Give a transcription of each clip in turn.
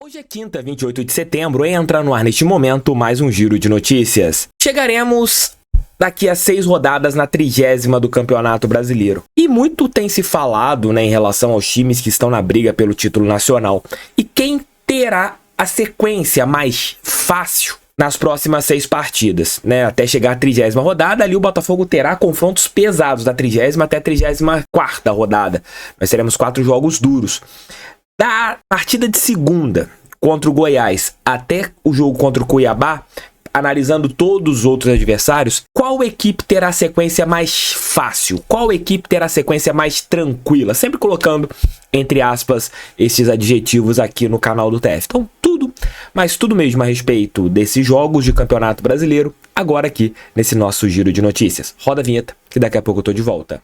Hoje é quinta, 28 de setembro, e entra no ar neste momento mais um giro de notícias. Chegaremos daqui a 6 rodadas na 30ª do Campeonato Brasileiro. E muito tem se falado, em relação aos times que estão na briga pelo título nacional. E quem terá a sequência mais fácil nas próximas 6 partidas, até chegar à 30ª rodada, ali o Botafogo terá confrontos pesados da 30ª até a 34ª rodada. Nós teremos 4 jogos duros. Da partida de segunda contra o Goiás até o jogo contra o Cuiabá, analisando todos os outros adversários, qual equipe terá a sequência mais fácil? Qual equipe terá a sequência mais tranquila? Sempre colocando, entre aspas, esses adjetivos aqui no canal do TF. Então, tudo, mas tudo mesmo a respeito desses jogos de Campeonato Brasileiro, agora aqui nesse nosso giro de notícias. Roda a vinheta, que daqui a pouco eu tô de volta.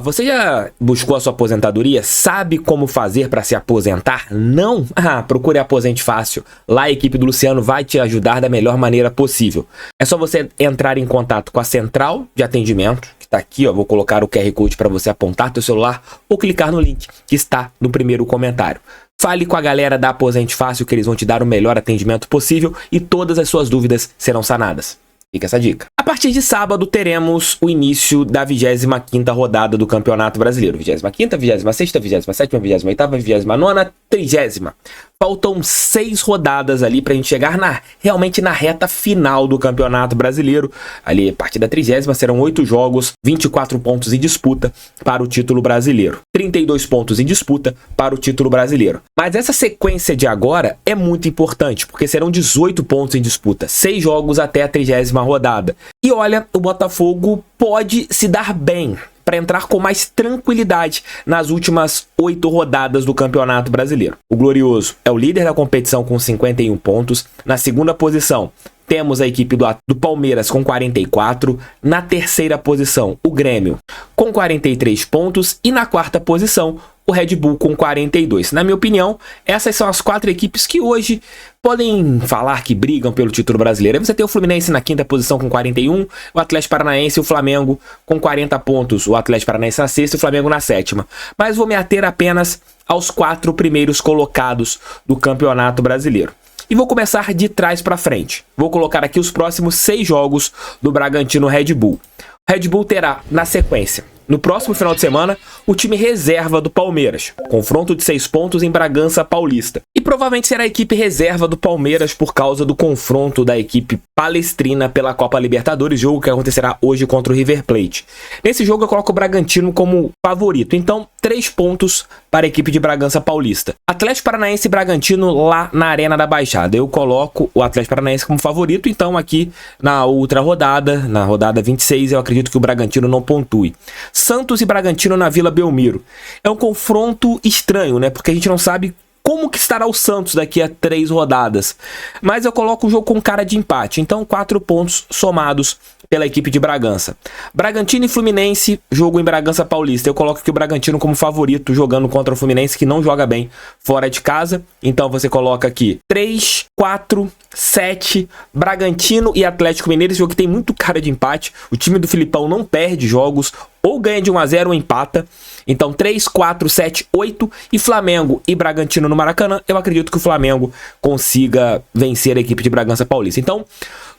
Você já buscou a sua aposentadoria? Sabe como fazer para se aposentar? Não? Procure a Aposente Fácil. Lá a equipe do Luciano vai te ajudar da melhor maneira possível. É só você entrar em contato com a central de atendimento, que está aqui, vou colocar o QR Code para você apontar teu celular ou clicar no link que está no primeiro comentário. Fale com a galera da Aposente Fácil que eles vão te dar o melhor atendimento possível e todas as suas dúvidas serão sanadas. Fica essa dica. A partir de sábado teremos o início da 25ª rodada do Campeonato Brasileiro. 25ª, 26ª, 27ª, 28ª, 29ª, 30ª. Faltam 6 rodadas ali pra gente chegar realmente na reta final do Campeonato Brasileiro. Ali, a partir da 30ª, serão 8 jogos, 24 pontos em disputa para o título brasileiro. 32 pontos em disputa para o título brasileiro. Mas essa sequência de agora é muito importante, porque serão 18 pontos em disputa. 6 jogos até a 30ª rodada. E olha, o Botafogo pode se dar bem para entrar com mais tranquilidade nas últimas 8 rodadas do Campeonato Brasileiro. O Glorioso é o líder da competição com 51 pontos. Na segunda posição, temos a equipe do Palmeiras com 44. Na terceira posição, o Grêmio com 43 pontos. E na quarta posição, o Red Bull com 42. Na minha opinião, essas são as 4 equipes que hoje podem falar que brigam pelo título brasileiro. Aí você tem o Fluminense na quinta posição com 41, o Atlético Paranaense e o Flamengo com 40 pontos. O Atlético Paranaense na sexta e o Flamengo na sétima. Mas vou me ater apenas aos 4 primeiros colocados do Campeonato Brasileiro. E vou começar de trás para frente. Vou colocar aqui os próximos 6 jogos do Bragantino Red Bull. O Red Bull terá, na sequência, no próximo final de semana, o time reserva do Palmeiras. Confronto de 6 pontos em Bragança Paulista. E provavelmente será a equipe reserva do Palmeiras por causa do confronto da equipe palestrina pela Copa Libertadores, jogo que acontecerá hoje contra o River Plate. Nesse jogo eu coloco o Bragantino como favorito. Então, 3 pontos para a equipe de Bragança Paulista. Atlético Paranaense e Bragantino lá na Arena da Baixada. Eu coloco o Atlético Paranaense como favorito. Então, aqui na outra rodada, na rodada 26, eu acredito que o Bragantino não pontue. Santos e Bragantino na Vila Belmiro. É um confronto estranho, porque a gente não sabe como que estará o Santos daqui a 3 rodadas. Mas eu coloco o jogo com cara de empate. Então, 4 pontos somados pela equipe de Bragança. Bragantino e Fluminense, jogo em Bragança Paulista. Eu coloco aqui o Bragantino como favorito, jogando contra o Fluminense, que não joga bem fora de casa. Então, você coloca aqui 3, 4, 7, Bragantino e Atlético Mineiro. Esse jogo que tem muito cara de empate. O time do Filipão não perde jogos, ou ganha de 1-0 ou empata. Então 3, 4, 7, 8 e Flamengo e Bragantino no Maracanã. Eu acredito que o Flamengo consiga vencer a equipe de Bragança Paulista. Então,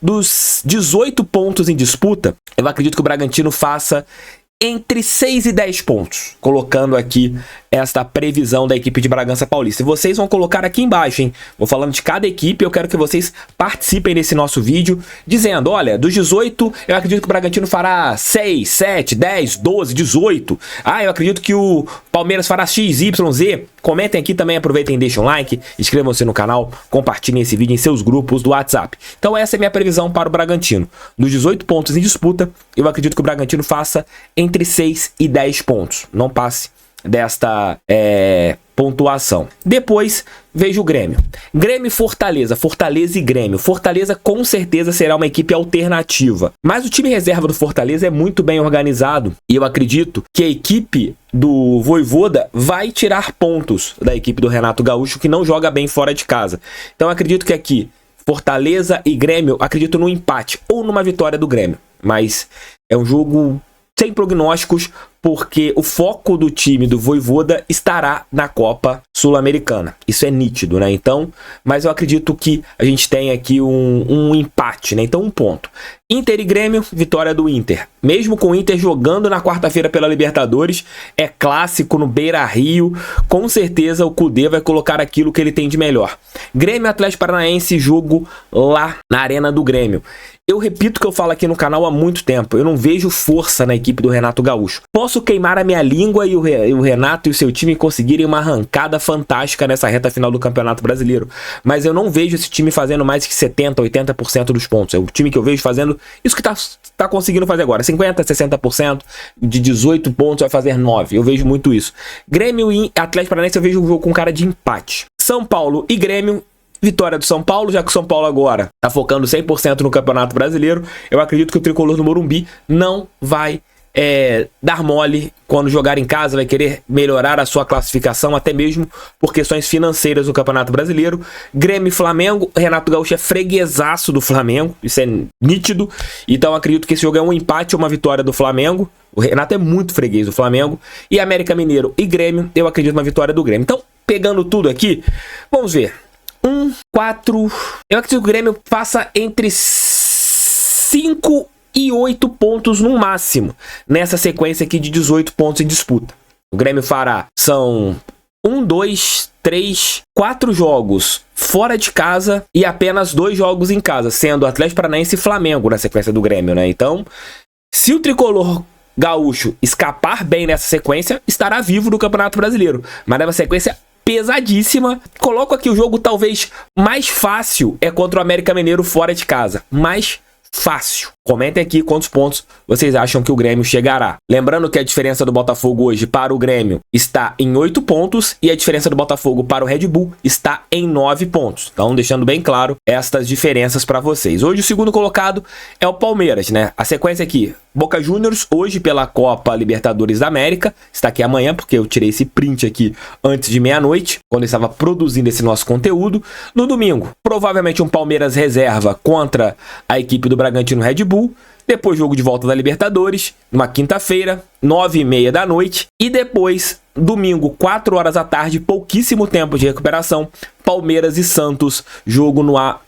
dos 18 pontos em disputa, eu acredito que o Bragantino faça entre 6 e 10 pontos, colocando aqui esta previsão da equipe de Bragança Paulista. E vocês vão colocar aqui embaixo, hein? Vou falando de cada equipe, eu quero que vocês participem desse nosso vídeo, dizendo, olha, dos 18, eu acredito que o Bragantino fará 6, 7, 10, 12, 18. Eu acredito que o Palmeiras fará X, Y, Z. Comentem aqui também, aproveitem e deixem um like, inscrevam-se no canal, compartilhem esse vídeo em seus grupos do WhatsApp. Então essa é a minha previsão para o Bragantino. Dos 18 pontos em disputa, eu acredito que o Bragantino faça entre 6 e 10 pontos. Não passe desta pontuação. Depois vejo o Grêmio. Grêmio e Fortaleza. Fortaleza e Grêmio. Fortaleza com certeza será uma equipe alternativa. Mas o time reserva do Fortaleza é muito bem organizado. E eu acredito que a equipe do Vojvoda vai tirar pontos da equipe do Renato Gaúcho, que não joga bem fora de casa. Então eu acredito que aqui Fortaleza e Grêmio, acredito no empate ou numa vitória do Grêmio. Mas é um jogo sem prognósticos, porque o foco do time do Vojvoda estará na Copa Sul-Americana. Isso é nítido, né? Então, mas eu acredito que a gente tem aqui um empate, né? Então, um ponto. Inter e Grêmio, vitória do Inter. Mesmo com o Inter jogando na quarta-feira pela Libertadores, é clássico no Beira-Rio, com certeza o Kudê vai colocar aquilo que ele tem de melhor. Grêmio e Atlético Paranaense, jogo lá na Arena do Grêmio. Eu repito o que eu falo aqui no canal há muito tempo. Eu não vejo força na equipe do Renato Gaúcho. Posso queimar a minha língua e o Renato e o seu time conseguirem uma arrancada fantástica nessa reta final do Campeonato Brasileiro. Mas eu não vejo esse time fazendo mais que 70%, 80% dos pontos. É o time que eu vejo fazendo isso que tá conseguindo fazer agora. 50%, 60%. De 18 pontos vai fazer 9. Eu vejo muito isso. Grêmio e Atlético Paranaense eu vejo um jogo com cara de empate. São Paulo e Grêmio. Vitória do São Paulo, já que o São Paulo agora tá focando 100% no Campeonato Brasileiro. Eu acredito que o tricolor do Morumbi não vai dar mole quando jogar em casa, vai querer melhorar a sua classificação, até mesmo por questões financeiras no Campeonato Brasileiro. Grêmio e Flamengo, Renato Gaúcho é freguesaço do Flamengo, isso é nítido. Então acredito que esse jogo é um empate ou uma vitória do Flamengo. O Renato é muito freguês do Flamengo. E América Mineiro e Grêmio, eu acredito uma vitória do Grêmio. Então, pegando tudo aqui, vamos ver. 4. Eu acredito que o Grêmio passa entre 5 e 8 pontos no máximo nessa sequência aqui de 18 pontos em disputa. O Grêmio fará, são 1, 2, 3, 4 jogos fora de casa e apenas 2 jogos em casa, sendo Atlético Paranaense e Flamengo na sequência do Grêmio, né? Então, se o tricolor gaúcho escapar bem nessa sequência, estará vivo no Campeonato Brasileiro, mas nessa sequência pesadíssima. Coloco aqui o jogo talvez mais fácil é contra o América Mineiro fora de casa. Mais fácil. Comentem aqui quantos pontos vocês acham que o Grêmio chegará. Lembrando que a diferença do Botafogo hoje para o Grêmio está em 8 pontos e a diferença do Botafogo para o Red Bull está em 9 pontos. Então, deixando bem claro estas diferenças para vocês. Hoje o segundo colocado é o Palmeiras, né? A sequência aqui, Boca Juniors, hoje pela Copa Libertadores da América. Está aqui amanhã, porque eu tirei esse print aqui antes de meia-noite, quando eu estava produzindo esse nosso conteúdo. No domingo, provavelmente um Palmeiras reserva contra a equipe do Bragantino Red Bull. Depois jogo de volta da Libertadores, numa quinta-feira, 9h30 da noite. E depois, domingo, 4 horas da tarde, pouquíssimo tempo de recuperação, Palmeiras e Santos. Jogo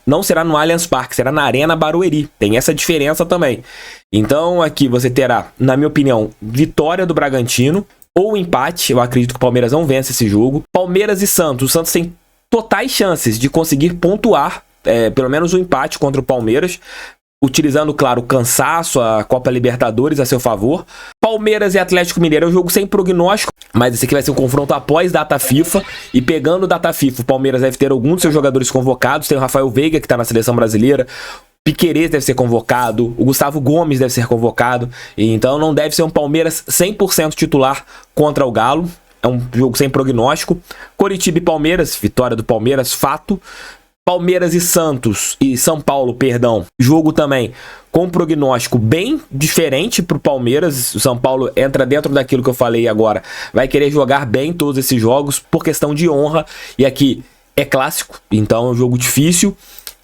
não será no Allianz Parque, será na Arena Barueri. Tem essa diferença também. Então aqui você terá, na minha opinião, vitória do Bragantino ou empate. Eu acredito que o Palmeiras não vence esse jogo. Palmeiras e Santos. O Santos tem totais chances de conseguir pontuar, pelo menos um empate contra o Palmeiras, utilizando, claro, o cansaço, a Copa Libertadores a seu favor. Palmeiras e Atlético Mineiro é um jogo sem prognóstico, mas esse aqui vai ser um confronto após data FIFA. E pegando data FIFA, o Palmeiras deve ter alguns dos seus jogadores convocados. Tem o Rafael Veiga, que está na seleção brasileira. Piquerez deve ser convocado. O Gustavo Gomes deve ser convocado. Então não deve ser um Palmeiras 100% titular contra o Galo. É um jogo sem prognóstico. Coritiba e Palmeiras, vitória do Palmeiras, fato. Palmeiras e Santos, e São Paulo, perdão, jogo também com um prognóstico bem diferente para o Palmeiras. O São Paulo entra dentro daquilo que eu falei agora, vai querer jogar bem todos esses jogos por questão de honra, e aqui é clássico, então é um jogo difícil.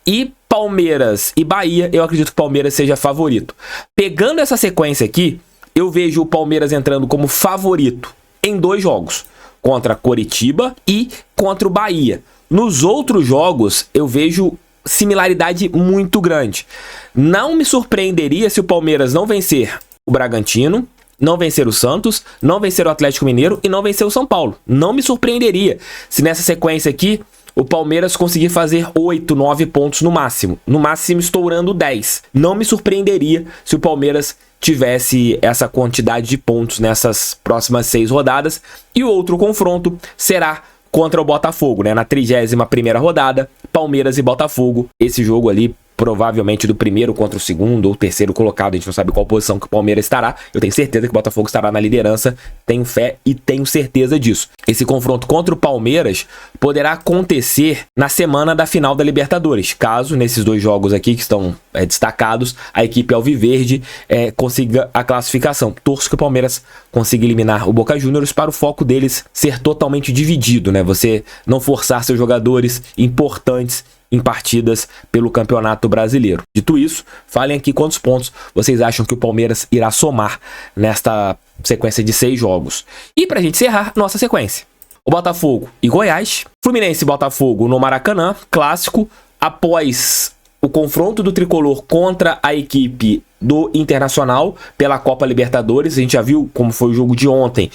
E Palmeiras e Bahia, eu acredito que o Palmeiras seja favorito. Pegando essa sequência aqui, eu vejo o Palmeiras entrando como favorito em 2 jogos, contra Coritiba e contra o Bahia. Nos outros jogos, eu vejo similaridade muito grande. Não me surpreenderia se o Palmeiras não vencer o Bragantino, não vencer o Santos, não vencer o Atlético Mineiro e não vencer o São Paulo. Não me surpreenderia se nessa sequência aqui o Palmeiras conseguir fazer 8, 9 pontos no máximo. No máximo estourando 10. Não me surpreenderia se o Palmeiras tivesse essa quantidade de pontos nessas próximas 6 rodadas. E o outro confronto será contra o Botafogo, né? Na 31ª rodada, Palmeiras e Botafogo. Esse jogo ali, provavelmente do primeiro contra o segundo ou terceiro colocado. A gente não sabe qual posição que o Palmeiras estará. Eu tenho certeza que o Botafogo estará na liderança. Tenho fé e tenho certeza disso. Esse confronto contra o Palmeiras poderá acontecer na semana da final da Libertadores. Caso, nesses 2 jogos aqui que estão destacados, a equipe alviverde consiga a classificação. Torço que o Palmeiras consiga eliminar o Boca Juniors para o foco deles ser totalmente dividido, né? Você não forçar seus jogadores importantes em partidas pelo Campeonato Brasileiro. Dito isso, falem aqui quantos pontos vocês acham que o Palmeiras irá somar nesta sequência de 6 jogos. E pra gente encerrar nossa sequência, o Botafogo e Goiás, Fluminense e Botafogo no Maracanã, clássico, após o confronto do Tricolor contra a equipe do Internacional pela Copa Libertadores. A gente já viu como foi o jogo de ontem,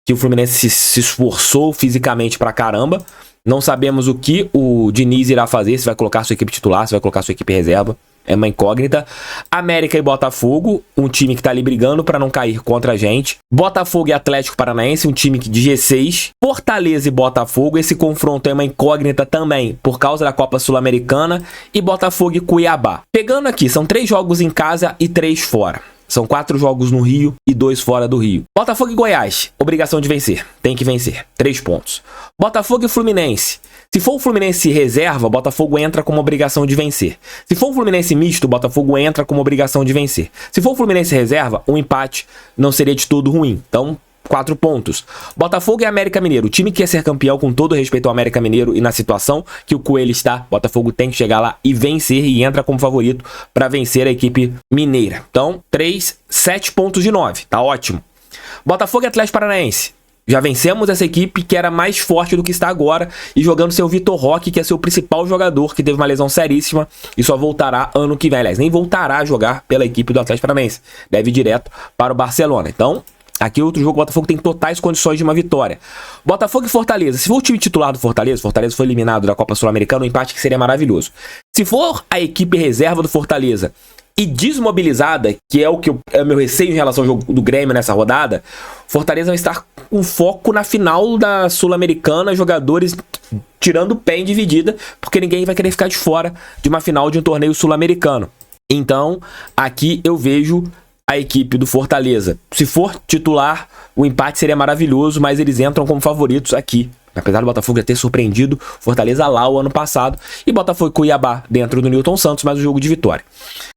que o Fluminense se esforçou fisicamente pra caramba. Não sabemos o que o Diniz irá fazer, se vai colocar sua equipe titular, se vai colocar sua equipe reserva. É uma incógnita. América e Botafogo, um time que tá ali brigando para não cair contra a gente. Botafogo e Atlético Paranaense, um time de G6. Fortaleza e Botafogo, esse confronto é uma incógnita também, por causa da Copa Sul-Americana. E Botafogo e Cuiabá. Pegando aqui, são 3 jogos em casa e 3 fora. São 4 jogos no Rio e 2 fora do Rio. Botafogo e Goiás, obrigação de vencer. Tem que vencer. 3 pontos. Botafogo e Fluminense. Se for o Fluminense reserva, o Botafogo entra com uma obrigação de vencer. Se for o Fluminense misto, o Botafogo entra com uma obrigação de vencer. Se for o Fluminense reserva, um empate não seria de todo ruim. Então, 4 pontos. Botafogo e América Mineiro. O time que quer ser campeão, com todo respeito ao América Mineiro e na situação que o Coelho está, Botafogo tem que chegar lá e vencer e entra como favorito para vencer a equipe mineira. Então, 7 pontos de 9. Tá ótimo. Botafogo e Atlético Paranaense. Já vencemos essa equipe que era mais forte do que está agora e jogando seu Vitor Roque, que é seu principal jogador, que teve uma lesão seríssima e só voltará ano que vem. Aliás, nem voltará a jogar pela equipe do Atlético Paranaense. Deve ir direto para o Barcelona. Então, aqui outro jogo, o Botafogo tem totais condições de uma vitória. Botafogo e Fortaleza. Se for o time titular do Fortaleza, Fortaleza foi eliminado da Copa Sul-Americana, um empate que seria maravilhoso. Se for a equipe reserva do Fortaleza e desmobilizada, que é o que é meu receio em relação ao jogo do Grêmio nessa rodada, Fortaleza vai estar com foco na final da Sul-Americana, jogadores tirando o pé em dividida, porque ninguém vai querer ficar de fora de uma final de um torneio sul-americano. Então, aqui eu vejo a equipe do Fortaleza. Se for titular, o empate seria maravilhoso, mas eles entram como favoritos aqui. Apesar do Botafogo já ter surpreendido Fortaleza lá o ano passado. E Botafogo e Cuiabá dentro do Newton Santos, mais um jogo de vitória.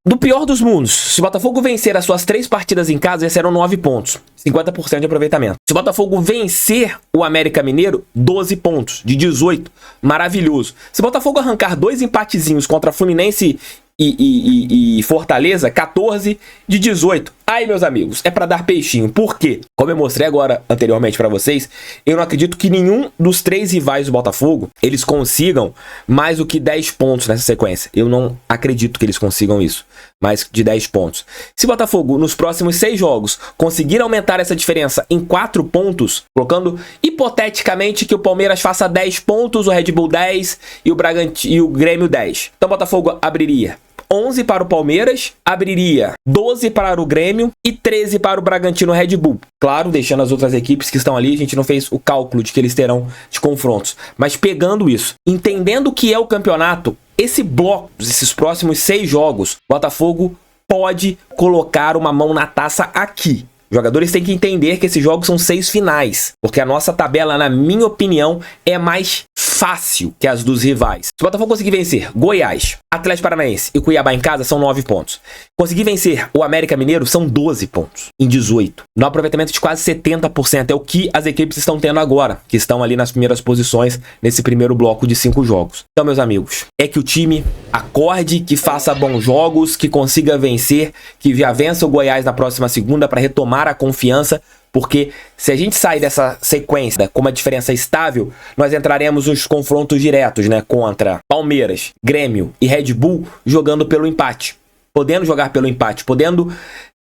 Do pior dos mundos, se o Botafogo vencer as suas 3 partidas em casa, já serão 9 pontos. 50% de aproveitamento. Se o Botafogo vencer o América Mineiro, 12 pontos de 18. Maravilhoso. Se o Botafogo arrancar 2 empatezinhos contra Fluminense e Fortaleza, 14 de 18. Aí, meus amigos, é pra dar peixinho. Por quê? Como eu mostrei agora anteriormente pra vocês, eu não acredito que nenhum dos 3 rivais do Botafogo, eles consigam mais do que 10 pontos nessa sequência. Eu não acredito que eles consigam isso. Mais de 10 pontos. Se o Botafogo, nos próximos 6 jogos, conseguir aumentar essa diferença em 4 pontos, colocando hipoteticamente que o Palmeiras faça 10 pontos, o Red Bull 10 e o Grêmio 10. Então o Botafogo abriria 11 para o Palmeiras, abriria 12 para o Grêmio e 13 para o Bragantino Red Bull. Claro, deixando as outras equipes que estão ali, a gente não fez o cálculo de que eles terão de confrontos. Mas pegando isso, entendendo o que é o campeonato, esse bloco, esses próximos 6 jogos, Botafogo pode colocar uma mão na taça aqui. Os jogadores têm que entender que esses jogos são 6 finais, porque a nossa tabela, na minha opinião, é mais fácil que as dos rivais. Se o Botafogo conseguir vencer Goiás, Atlético Paranaense e Cuiabá em casa, são 9 pontos. Conseguir vencer o América Mineiro, são 12 pontos em 18. No aproveitamento de quase 70%. É o que as equipes estão tendo agora, que estão ali nas primeiras posições nesse primeiro bloco de 5 jogos. Então, meus amigos, é que o time acorde, que faça bons jogos, que consiga vencer, que já vença o Goiás na próxima segunda para retomar a confiança. Porque se a gente sair dessa sequência com uma diferença estável, nós entraremos nos confrontos diretos, né, contra Palmeiras, Grêmio e Red Bull, jogando pelo empate. Podendo jogar pelo empate, podendo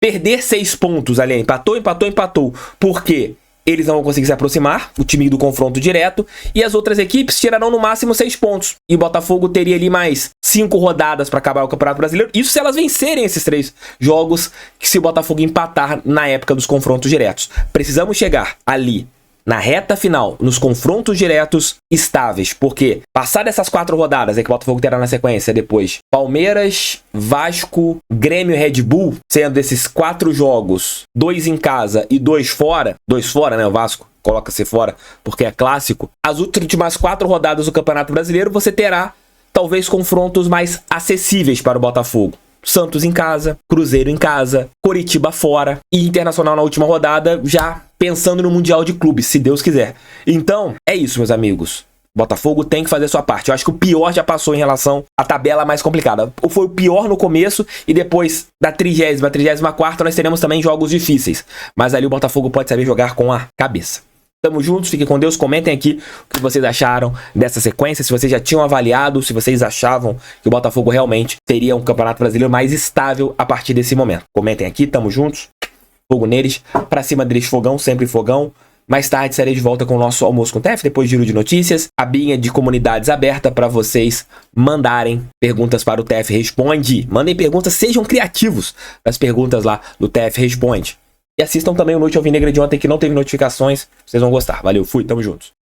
perder 6 pontos ali. Empatou. Por quê? Eles não vão conseguir se aproximar, o time do confronto direto, e as outras equipes tirarão no máximo 6 pontos. E o Botafogo teria ali mais 5 rodadas para acabar o Campeonato Brasileiro. Isso se elas vencerem esses 3 jogos, que se o Botafogo empatar na época dos confrontos diretos. Precisamos chegar ali, na reta final, nos confrontos diretos estáveis, porque passar essas 4 rodadas, é que o Botafogo terá na sequência depois Palmeiras, Vasco, Grêmio e Red Bull, sendo desses 4 jogos, 2 em casa e 2 fora, né, o Vasco coloca-se fora porque é clássico, as últimas 4 rodadas do Campeonato Brasileiro você terá talvez confrontos mais acessíveis para o Botafogo. Santos em casa, Cruzeiro em casa, Coritiba fora e Internacional na última rodada, já pensando no Mundial de Clubes, se Deus quiser. Então, é isso, meus amigos. Botafogo tem que fazer sua parte. Eu acho que o pior já passou em relação à tabela mais complicada. Foi o pior no começo e depois da 30ª, 34ª nós teremos também jogos difíceis. Mas ali o Botafogo pode saber jogar com a cabeça. Tamo juntos, fiquem com Deus, comentem aqui o que vocês acharam dessa sequência, se vocês já tinham avaliado, se vocês achavam que o Botafogo realmente teria um campeonato brasileiro mais estável a partir desse momento. Comentem aqui, tamo juntos, fogo neles, pra cima deles fogão, sempre fogão. Mais tarde estarei de volta com o nosso almoço com o TF, depois giro de notícias, abinha de comunidades aberta para vocês mandarem perguntas para o TF Responde. Mandem perguntas, sejam criativos nas perguntas lá do TF Responde. E assistam também o Noite Alvinegra de ontem, que não teve notificações. Vocês vão gostar. Valeu, fui, tamo juntos.